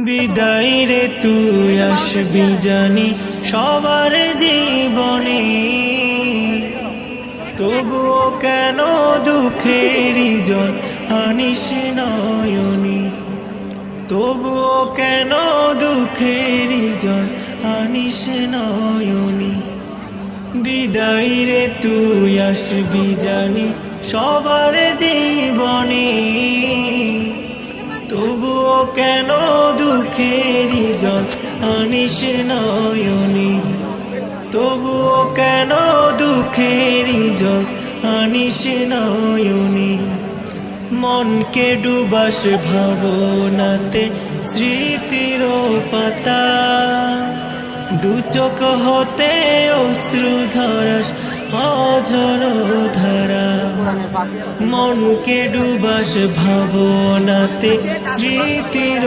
বিদায় রে তুই আসবি জানি সবার জীবনে, তবুও কেন দুঃখেরই জল আনিস নয়নি, তবুও কেন দুঃখেরই জল আনিস নয়নি। বিদায় রে তুই আসবি জানি সবার জীবনে, তবুও কেন দুঃখেরই জল আনিস নয়নি, তবুও কেন দুঃখেরই জল আনিস নয়নি। মনকে ডুবাস ভাবনাতে স্মৃতির পাতা, দু চোখ হতে অশ্রু ঝরাস অঝর ধারা। মনকে ডুবাস ভাবনাতে স্মৃতির